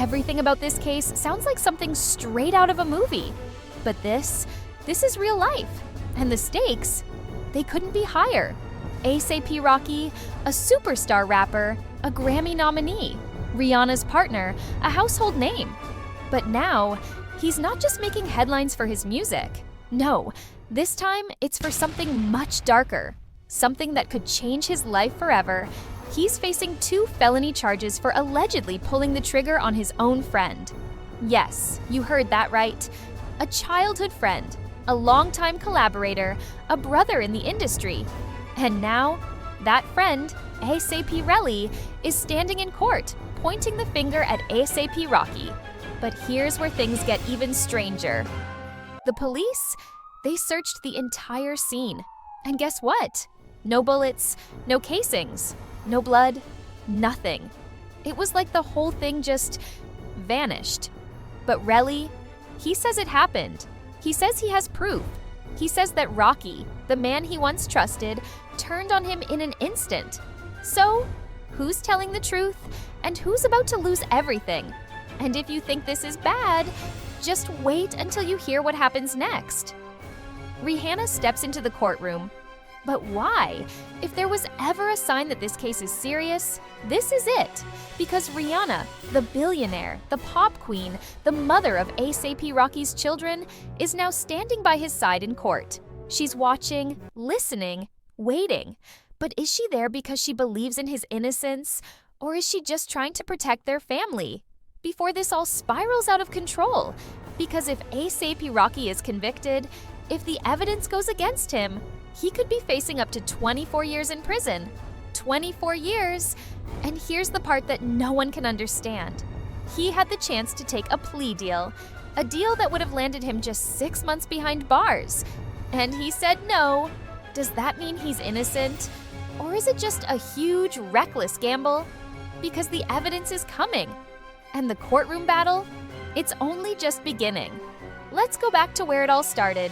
Everything about this case sounds like something straight out of a movie. But this is real life. And the stakes, they couldn't be higher. ASAP Rocky, a superstar rapper, a Grammy nominee, Rihanna's partner, a household name. But now, he's not just making headlines for his music. No, this time it's for something much darker, something that could change his life forever. He's facing 2 felony charges for allegedly pulling the trigger on his own friend. Yes, you heard that right. A childhood friend, a longtime collaborator, a brother in the industry. And now, that friend, ASAP Relli, is standing in court, pointing the finger at ASAP Rocky. But here's where things get even stranger. The police, they searched the entire scene. And guess what? No bullets, no casings, no blood, nothing. It was like the whole thing just vanished. But Relli, he says it happened. He says he has proof. He says that Rocky, the man he once trusted, turned on him in an instant. So, who's telling the truth and who's about to lose everything? And if you think this is bad, just wait until you hear what happens next. Rihanna steps into the courtroom. But why? If there was ever a sign that this case is serious, this is it. Because Rihanna, the billionaire, the pop queen, the mother of ASAP Rocky's children, is now standing by his side in court. She's watching, listening, waiting. But is she there because she believes in his innocence? Or is she just trying to protect their family? Before this all spirals out of control. Because if ASAP Rocky is convicted, if the evidence goes against him, he could be facing up to 24 years in prison. 24 years! And here's the part that no one can understand. He had the chance to take a plea deal, a deal that would have landed him just 6 months behind bars. And he said no. Does that mean he's innocent? Or is it just a huge, reckless gamble? Because the evidence is coming. And the courtroom battle? It's only just beginning. Let's go back to where it all started.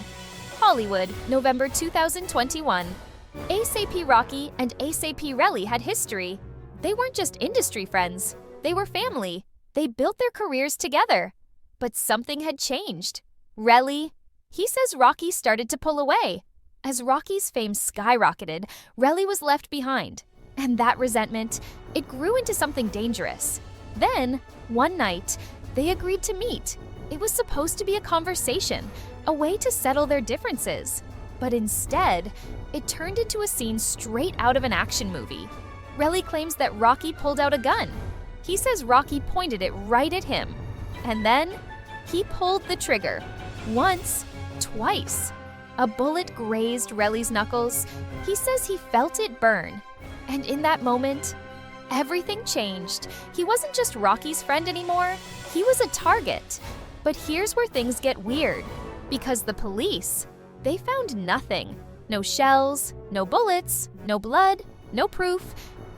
Hollywood, November 2021. ASAP Rocky and ASAP Relli had history. They weren't just industry friends. They were family. They built their careers together. But something had changed. Relli, he says Rocky started to pull away. As Rocky's fame skyrocketed, Relli was left behind. And that resentment, it grew into something dangerous. Then, one night, they agreed to meet. It was supposed to be a conversation, a way to settle their differences. But instead, it turned into a scene straight out of an action movie. Relli claims that Rocky pulled out a gun. He says Rocky pointed it right at him. And then, he pulled the trigger. Once, twice. A bullet grazed Relli's knuckles. He says he felt it burn. And in that moment, everything changed. He wasn't just Rocky's friend anymore. He was a target. But here's where things get weird. Because the police, they found nothing. No shells, no bullets, no blood, no proof.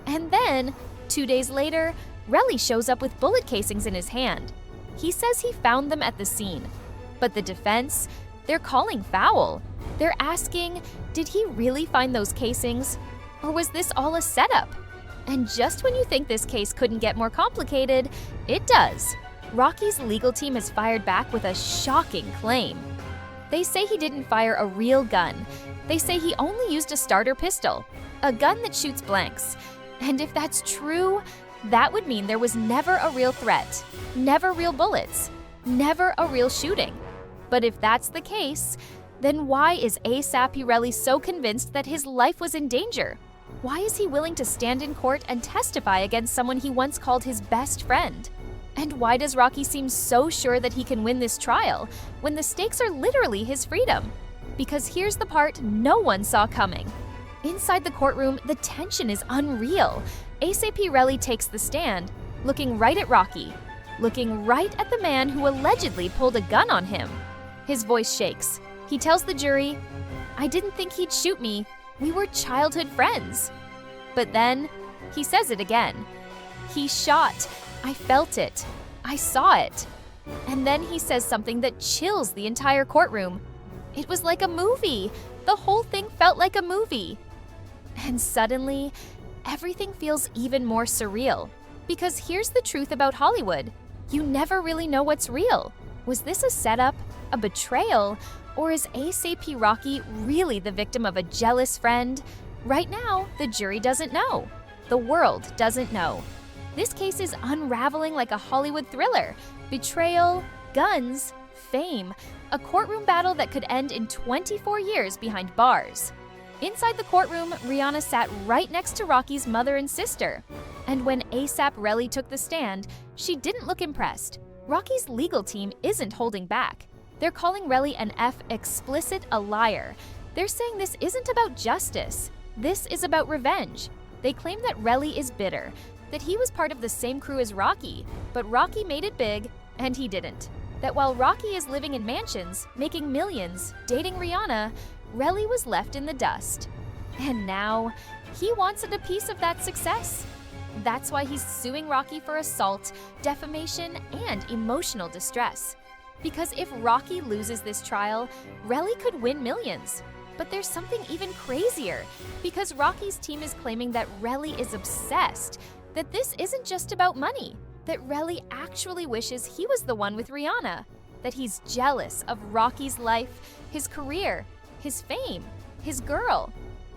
And then, 2 days later, Relli shows up with bullet casings in his hand. He says he found them at the scene. But the defense, they're calling foul. They're asking, did he really find those casings? Or was this all a setup? And just when you think this case couldn't get more complicated, it does. Rocky's legal team has fired back with a shocking claim. They say he didn't fire a real gun. They say he only used a starter pistol, a gun that shoots blanks. And if that's true, that would mean there was never a real threat, never real bullets, never a real shooting. But if that's the case, then why is ASAP Relli so convinced that his life was in danger? Why is he willing to stand in court and testify against someone he once called his best friend? And why does Rocky seem so sure that he can win this trial when the stakes are literally his freedom? Because here's the part no one saw coming. Inside the courtroom, the tension is unreal. ASAP Relli takes the stand, looking right at Rocky, looking right at the man who allegedly pulled a gun on him. His voice shakes. He tells the jury, "I didn't think he'd shoot me. We were childhood friends." But then, he says it again. He shot. I felt it. I saw it. And then he says something that chills the entire courtroom. It was like a movie. The whole thing felt like a movie. And suddenly, everything feels even more surreal. Because here's the truth about Hollywood. You never really know what's real. Was this a setup, a betrayal, or is ASAP Rocky really the victim of a jealous friend? Right now, the jury doesn't know. The world doesn't know. This case is unraveling like a Hollywood thriller. Betrayal, guns, fame, a courtroom battle that could end in 24 years behind bars. Inside the courtroom, Rihanna sat right next to Rocky's mother and sister. And when ASAP Relli took the stand, she didn't look impressed. Rocky's legal team isn't holding back. They're calling Relli an explicit a liar. They're saying this isn't about justice. This is about revenge. They claim that Relli is bitter, that he was part of the same crew as Rocky, but Rocky made it big, and he didn't. That while Rocky is living in mansions, making millions, dating Rihanna, Relli was left in the dust. And now, he wants a piece of that success. That's why he's suing Rocky for assault, defamation, and emotional distress. Because if Rocky loses this trial, Relli could win millions. But there's something even crazier, because Rocky's team is claiming that Relli is obsessed, that this isn't just about money, that Relli actually wishes he was the one with Rihanna, that he's jealous of Rocky's life, his career, his fame, his girl.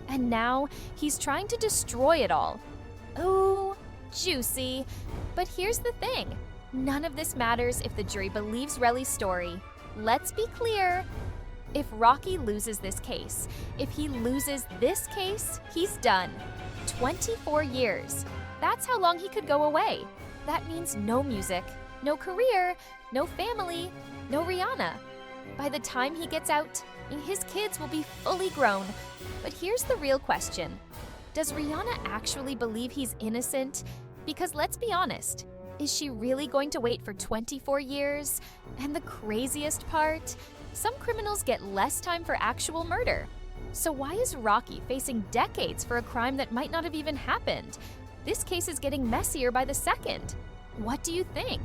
And now he's trying to destroy it all. Ooh, juicy. But here's the thing. None of this matters if the jury believes Relli's story. Let's be clear. If Rocky loses this case, if he loses this case, he's done. 24 years. That's how long he could go away. That means no music, no career, no family, no Rihanna. By the time he gets out, his kids will be fully grown. But here's the real question. Does Rihanna actually believe he's innocent? Because let's be honest, is she really going to wait for 24 years? And the craziest part? Some criminals get less time for actual murder. So why is Rocky facing decades for a crime that might not have even happened? This case is getting messier by the second. What do you think?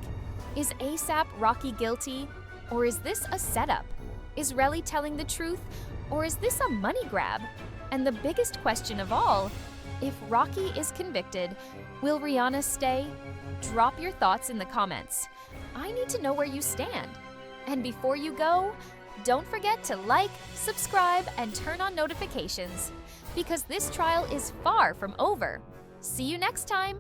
Is ASAP Rocky guilty? Or is this a setup? Is Relli telling the truth? Or is this a money grab? And the biggest question of all, if Rocky is convicted, will Rihanna stay? Drop your thoughts in the comments. I need to know where you stand. And before you go, don't forget to like, subscribe, and turn on notifications, because this trial is far from over. See you next time!